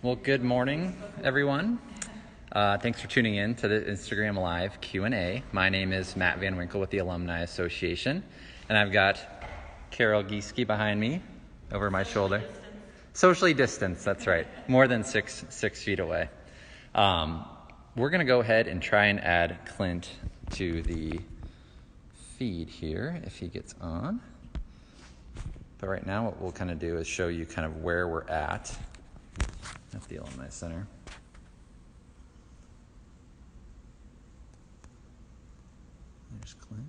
Well, good morning, everyone. Thanks for tuning in to the Instagram Live Q&A. My name is Matt Van Winkle with the Alumni Association, and I've got Carol Gieske behind me over my shoulder. Socially distanced, that's right. More than six feet away. We're going to go ahead and try and add Clint to the feed here if he gets on. But right now what we'll kind of do is show you kind of where we're at the Alumni Center. There's Clint.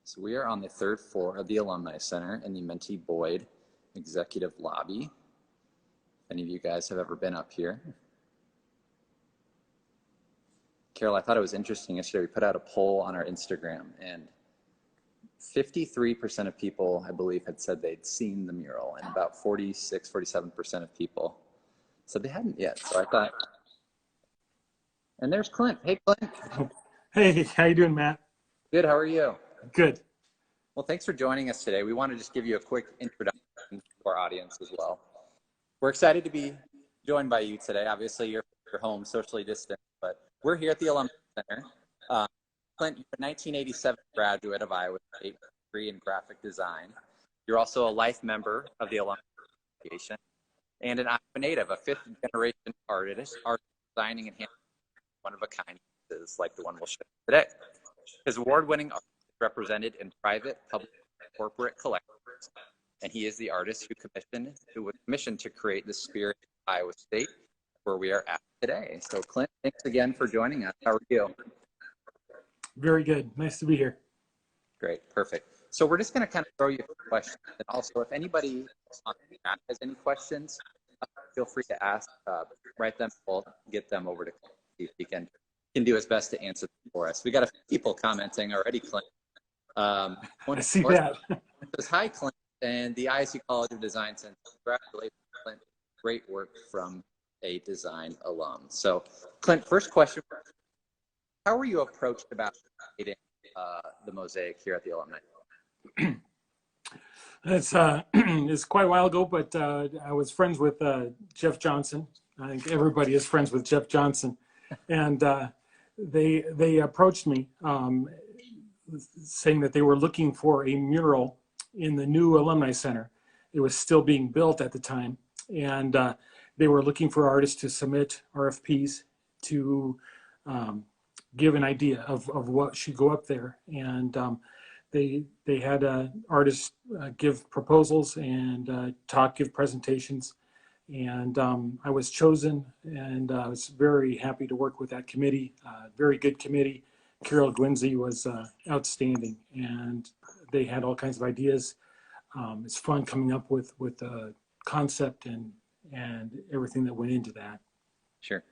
So we are on the third floor of the Alumni Center in the Mentee Boyd Executive Lobby. If any of you guys have ever been up here. Carol, I thought it was interesting yesterday. We put out a poll on our Instagram, and 53% of people, I believe, had said they'd seen the mural, and about 47% of people said they hadn't yet. So I thought, and there's Clint. Hey, Clint. Hey, how you doing, Matt? Good, how are you? Good. Well, thanks for joining us today. We want to just give you a quick introduction to our audience as well. We're excited to be joined by you today. Obviously, you're home, socially distant, but we're here at the Alumni Center. Clint, you're a 1987 graduate of Iowa State with a degree in graphic design. You're also a life member of the Alumni Association and an Iowa native, a fifth-generation artist designing and handling one-of-a-kind pieces like the one we'll show today. His award-winning art is represented in private, public, and corporate collections, and he is the artist who was commissioned to create the spirit of Iowa State, where we are at today. So, Clint, thanks again for joining us. How are you? Very good. Nice to be here. Great, perfect. So we're just going to kind of throw you a question. And also, if anybody on the chat has any questions, feel free to ask, write them, we'll get them over to Clint, see if he can do his best to answer them for us. We got a few people commenting already, Clint. I see that. Says, hi, Clint, and the ISU College of Design Center. Congratulations, Clint. Great work from a design alum. So, Clint, first question. How were you approached about creating the mosaic here at the Alumni? It's quite a while ago, but I was friends with Jeff Johnson. I think everybody is friends with Jeff Johnson, and they approached me saying that they were looking for a mural in the new Alumni Center. It was still being built at the time, and they were looking for artists to submit RFPs to give an idea of what should go up there. And they had artists give proposals and give presentations. And I was chosen, and I was very happy to work with that committee. Very good committee. Carol Gwinsey was outstanding, and they had all kinds of ideas. It's fun coming up with the concept and everything that went into that. Sure.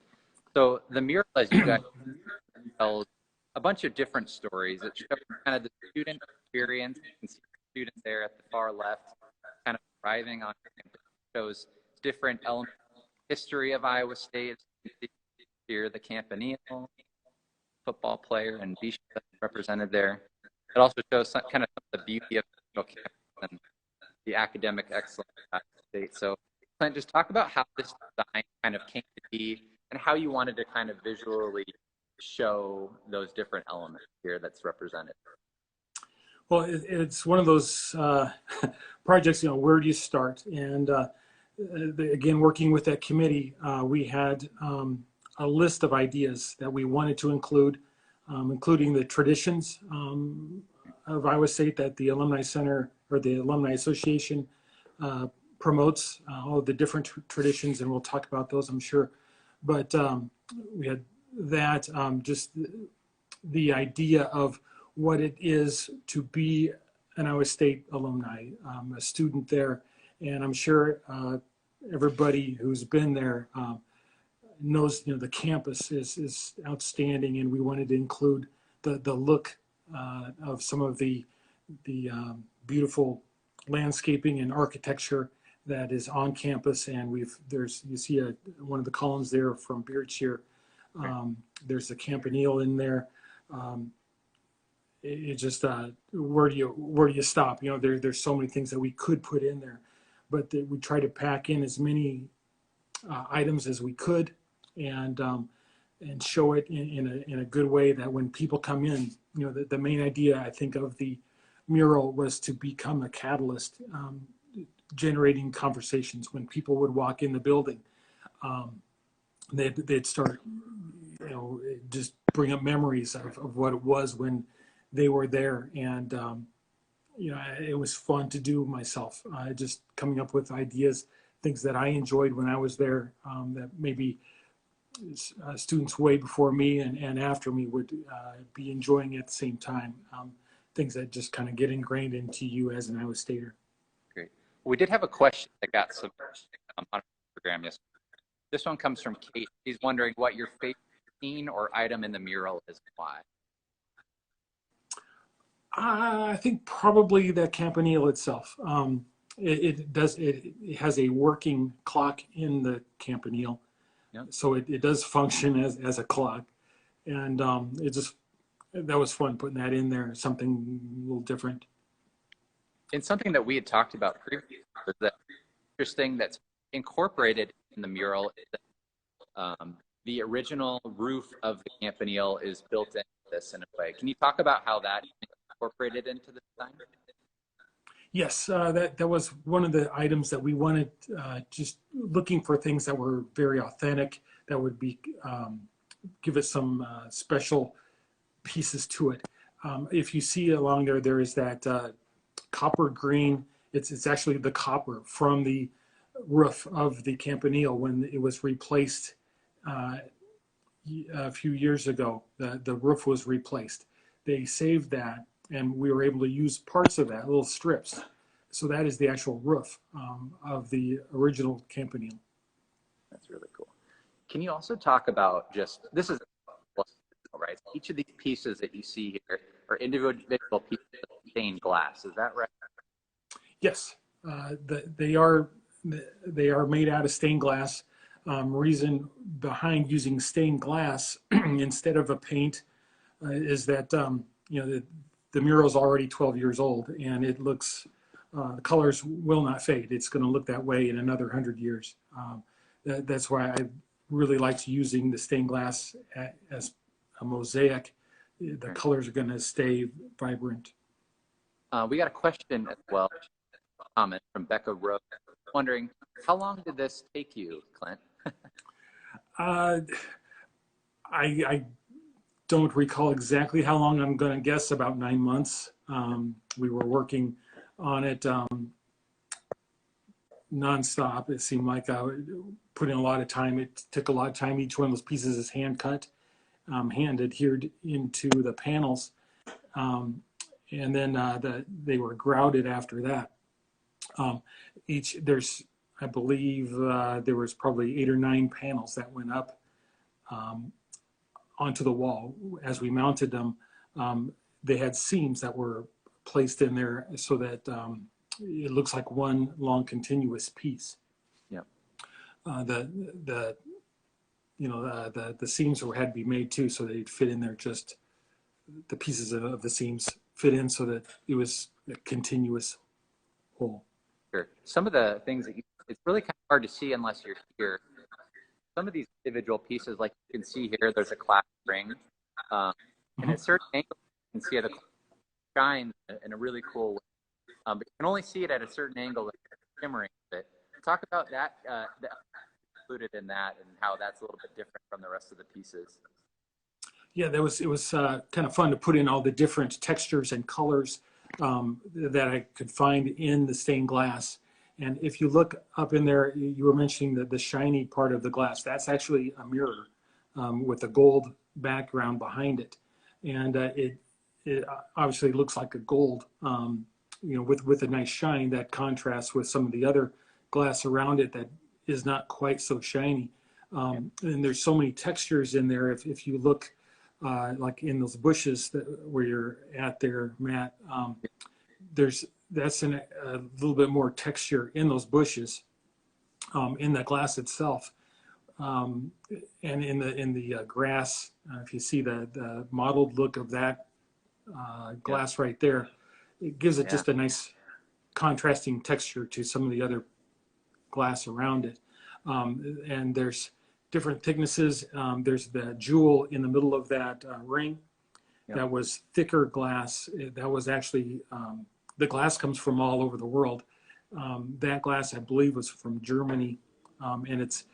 So the mural, as you guys tells a bunch of different stories. It shows kind of the student experience. You can see the student there at the far left, kind of arriving on campus. It shows different elements of history of Iowa State. You can see here the Campanile, football player, and Bisha represented there. It also shows kind of some of the beauty of the campus and the academic excellence of Iowa State. So, Clint, just talk about how this design kind of came to be and how you wanted to kind of visually show those different elements here that's represented. Well, it's one of those projects, where do you start? And again, working with that committee, we had a list of ideas that we wanted to include, including the traditions of Iowa State that the Alumni Center or the Alumni Association promotes, all of the different traditions, and we'll talk about those, I'm sure. But we had that, just the idea of what it is to be an Iowa State alumni, a student there. And I'm sure everybody who's been there knows, the campus is outstanding, and we wanted to include the look of some of the beautiful landscaping and architecture that is on campus. And you see one of the columns there from Beardshire. There's a campanile in there. it just where do you stop? There's so many things that we could put in there, but we try to pack in as many items as we could, and show it in a good way that when people come in, the main idea I think of the mural was to become a catalyst, generating conversations. When people would walk in the building, they'd start, just bring up memories of what it was when they were there. And it was fun to do myself, just coming up with ideas, things that I enjoyed when I was there, that maybe students way before me and after me would be enjoying at the same time. Things that just kind of get ingrained into you as an Iowa Stater. Great. We did have a question that got some on our program yesterday. This one comes from Kate. She's wondering what your favorite scene or item in the mural is and why. I think probably the campanile itself. It has a working clock in the campanile, Yep. so it does function as a clock, and that was fun putting that in there, something a little different. And something that we had talked about previously was that interesting that's incorporated in the mural is that the original roof of the campanile is built into this in a way. Can you talk about how that is incorporated into the design? Yes, that was one of the items that we wanted, just looking for things that were very authentic, that would be give it some special pieces to it. If you see along there is that copper green. It's actually the copper from the roof of the campanile when it was replaced a few years ago. The roof was replaced. They saved that, and we were able to use parts of that, little strips. So that is the actual roof of the original campanile. That's really cool. Can you also talk about this is right? Each of these pieces that you see here are individual pieces of stained glass. Is that right? Yes, they are made out of stained glass. Reason behind using stained glass instead of a paint is that the mural is already 12 years old, and it looks, the colors will not fade. It's going to look that way in another 100 years. That's why I really liked using the stained glass as a mosaic. The colors are going to stay vibrant. We got a question as well, comment from Becca Rose, wondering how long did this take you, Clint? I don't recall exactly how long. I'm going to guess about 9 months. We were working on it nonstop. It seemed like I would put in a lot of time. It took a lot of time. Each one of those pieces is hand cut, hand adhered into the panels, and then they were grouted after that. I believe there was probably 8 or 9 panels that went up onto the wall. As we mounted them, they had seams that were placed in there so that it looks like one long continuous piece. Yep. The seams had to be made too, so they'd fit in there. Just the pieces of the seams fit in so that it was a continuous whole. Sure. Some of the things that it's really kind of hard to see unless you're here. Some of these individual pieces, like you can see here, there's a clasp ring, and at certain angles you can see it shines in a really cool way. But you can only see it at a certain angle, like shimmering a bit. Talk about that, included in that, and how that's a little bit different from the rest of the pieces. Yeah, it was kind of fun to put in all the different textures and colors that I could find in the stained glass. And if you look up in there, you were mentioning the shiny part of the glass. That's actually a mirror with a gold background behind it. And it obviously looks like a gold, with a nice shine that contrasts with some of the other glass around it that is not quite so shiny. And there's so many textures in there. If you look like in those bushes where you're at there, Matt, that's a little bit more texture in those bushes, in the glass itself, and in the grass. If you see the mottled look of that glass right there. It gives it Yeah. just a nice contrasting texture to some of the other glass around it. And there's different thicknesses. There's the jewel in the middle of that ring Yeah. that was thicker glass. That was actually, the glass comes from all over the world. That glass, I believe, was from Germany, and it's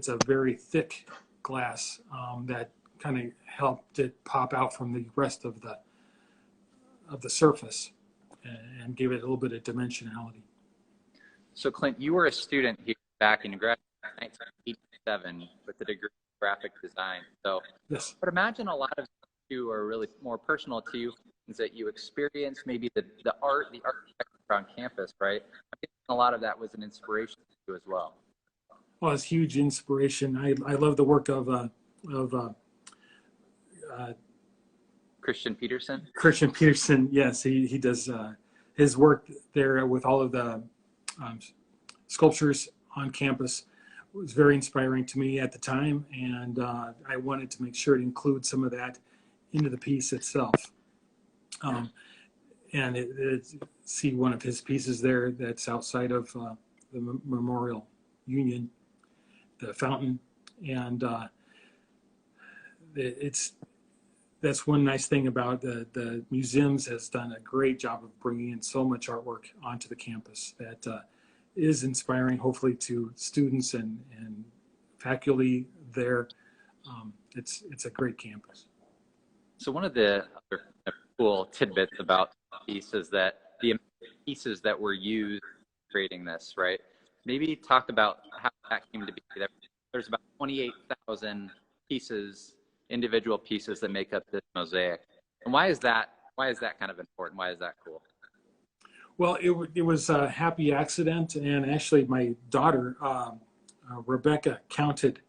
a very thick glass that kind of helped it pop out from the rest of the surface and gave it a little bit of dimensionality. So Clint, you were a student here back in graduate in 1987 with a degree in graphic design. So, Yes. but imagine a lot of you are really more personal to you, things that you experience, maybe the architecture on campus, right? I think a lot of that was an inspiration to you as well. Well, it's huge inspiration. I love the work of Christian Peterson. Christian Peterson. Yes, he does his work there with all of the sculptures on campus was very inspiring to me at the time, and I wanted to make sure to include some of that into the piece itself. And see one of his pieces there that's outside of the Memorial Union, the fountain, and that's one nice thing about the museums has done a great job of bringing in so much artwork onto the campus that is inspiring, hopefully, to students and faculty there. It's a great campus. So one of the other cool tidbits about the piece is that the pieces that were used creating this, right? Maybe talk about how that came to be. There's about 28,000 pieces, individual pieces that make up this mosaic. And why is that kind of important? Why is that cool? Well, it was a happy accident, and actually my daughter, Rebecca, counted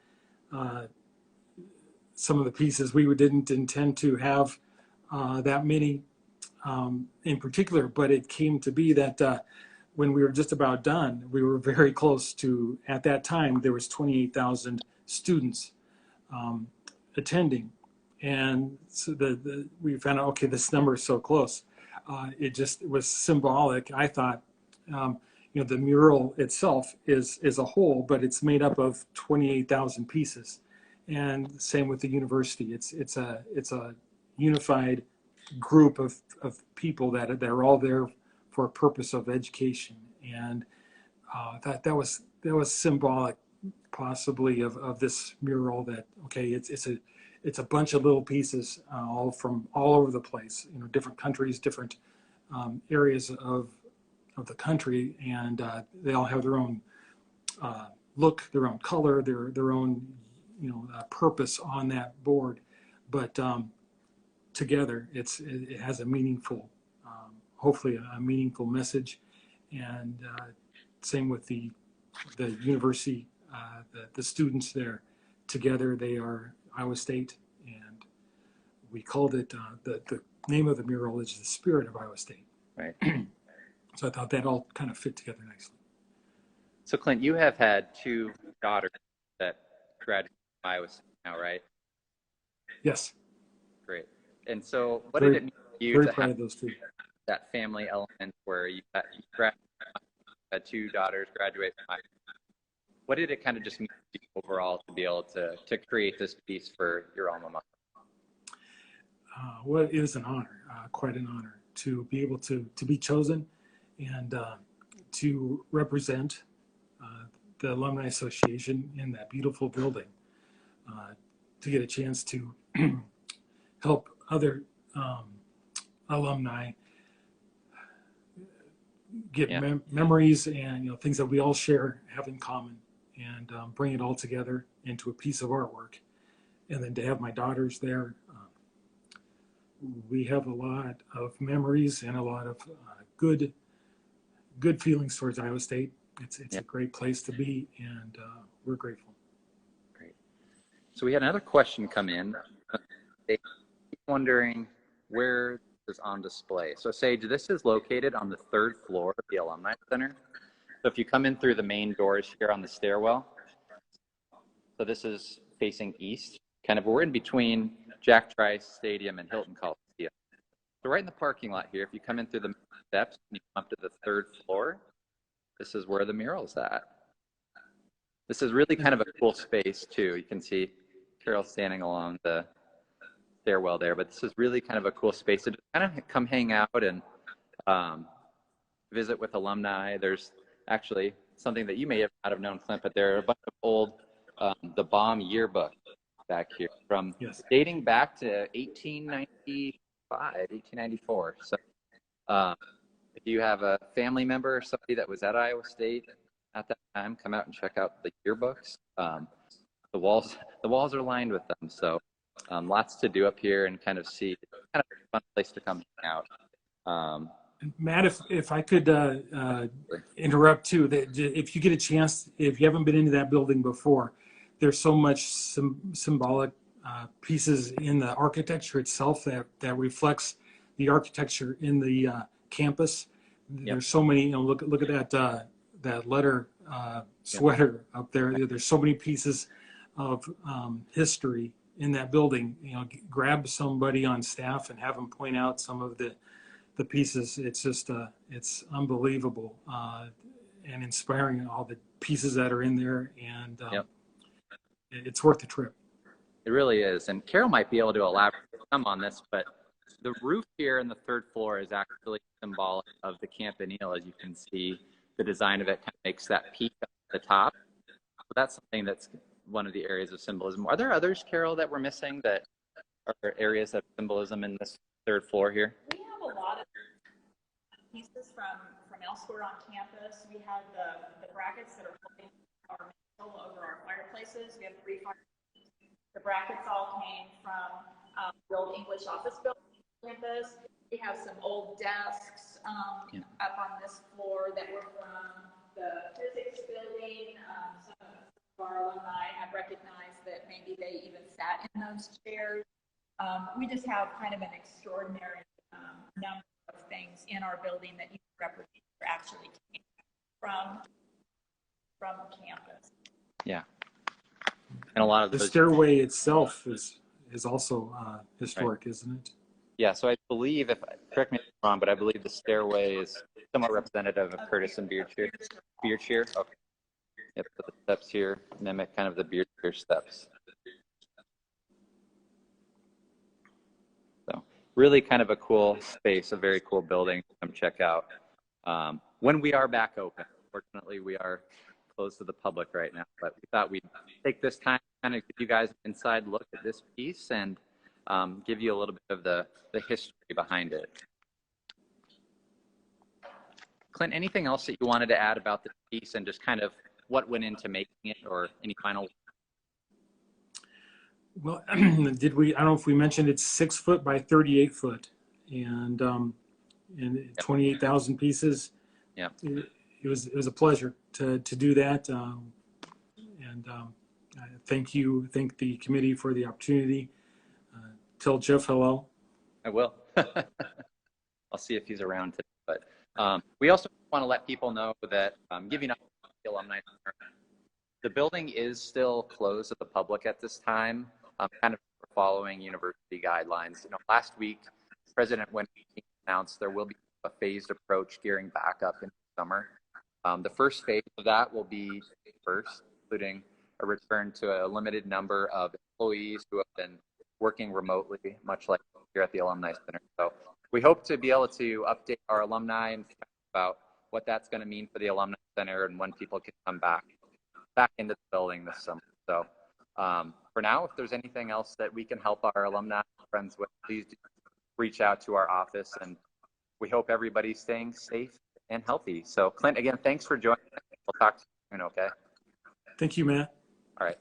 some of the pieces. We didn't intend to have that many in particular, but it came to be that when we were just about done, we were very close to, at that time, there was 28,000 students attending. And so we found out, okay, this number is so close. It was symbolic. I thought, the mural itself is a whole, but it's made up of 28,000 pieces. And same with the university. It's a unified group of people that are all there for a purpose of education. And that was symbolic, possibly, of this mural. That okay, it's a bunch of little pieces, all from all over the place. Different countries, different areas of the country, and they all have their own look, their own color, their own purpose on that board. But together, it has a meaningful, hopefully a meaningful message. And same with the university, the students there. Together, they are Iowa State, and we called it, the name of the mural is The Spirit of Iowa State. Right. So I thought that all kind of fit together nicely. So Clint, you have had two daughters that graduated from Iowa State now, right? Yes. Great. And so what did it mean to you to have those two. that family element where you had two daughters graduate from Iowa State? What did it kind of just mean to you overall to be able to create this piece for your alma mater? Well, it was an honor, quite an honor, to be able to be chosen and to represent the Alumni Association in that beautiful building, to get a chance to help other alumni get memories and things that we all have in common, and bring it all together into a piece of artwork. And then to have my daughters there, we have a lot of memories and a lot of good feelings towards Iowa State. It's a great place to be, and we're grateful. Great. So we had another question come in. They keep wondering where this is on display. So Sage, this is located on the 3rd floor of the Alumni Center. So if you come in through the main doors here on the stairwell, so this is facing east. We're in between Jack Trice Stadium and Hilton Coliseum. So right in the parking lot here, if you come in through the steps and you come up to the 3rd floor, this is where the mural's at. This is really kind of a cool space too. You can see Carol standing along the stairwell there, but this is really kind of a cool space to kind of come hang out and visit with alumni. There's actually something that you may have not have known, Clint, but there are a bunch of old the bomb yearbook back here from dating back to 1895, 1894. So if you have a family member or somebody that was at Iowa State at that time, come out and check out the yearbooks. The walls are lined with them. So lots to do up here and kind of see. It's kind of a fun place to come hang out. Matt, if I could interrupt too, that if you get a chance, if you haven't been into that building before, there's so much symbolic pieces in the architecture itself that reflects the architecture in the campus. There's so many. Look at that letter sweater up there. There's so many pieces of history in that building. Grab somebody on staff and have them point out some of the pieces. It's just it's unbelievable and inspiring, all the pieces that are in there, and it's worth the trip. It really is. And Carol might be able to elaborate some on this, but the roof here in the 3rd floor is actually symbolic of the campanile. As you can see, the design of it kind of makes that peak at the top. So that's something that's one of the areas of symbolism. Are there others, Carol, that we're missing that are areas of symbolism in this 3rd floor here? We have a lot of pieces from elsewhere on campus. We have the brackets that are holding our mantle over our fireplaces. We have 3 fireplaces. The brackets all came from the old English office building on campus. We have some old desks up on this floor that were from the physics building. Some of our alumni have recognized that maybe they even sat in those chairs. We just have kind of an extraordinary number of things in our building that you represent actually came from campus. Yeah. And a lot of the stairway itself is also historic, right, isn't it? Yeah. So I believe, correct me if I'm wrong, but I believe the stairway is somewhat representative of Curtis and Beard Cheer. Beard Cheer. Okay. Yep. So the steps here mimic kind of the Beard Cheer steps. So really kind of a cool space, a very cool building to come check out. When we are back open, fortunately we are closed to the public right now, but we thought we'd take this time to kind of give you guys an inside look at this piece and give you a little bit of the history behind it. Clint, anything else that you wanted to add about this piece and just kind of what went into making it, or any final? Well, I don't know if we mentioned it's 6 foot by 38 foot and 28,000 pieces. Yeah. It was a pleasure to do that. Thank the committee for the opportunity. Tell Jeff hello. I will. I'll see if he's around today. But we also want to let people know that giving up the alumni center, the building is still closed to the public at this time, kind of following university guidelines. Last week, President Wendy announced there will be a phased approach gearing back up in the summer. The first phase of that will be first, including a return to a limited number of employees who have been working remotely, much like here at the Alumni Center. So we hope to be able to update our alumni and about what that's going to mean for the Alumni Center and when people can come back into the building this summer. So for now, if there's anything else that we can help our alumni friends with, please do reach out to our office, and we hope everybody's staying safe and healthy. So Clint, again, thanks for joining us. We'll talk to you soon, okay? Thank you, Matt. All right.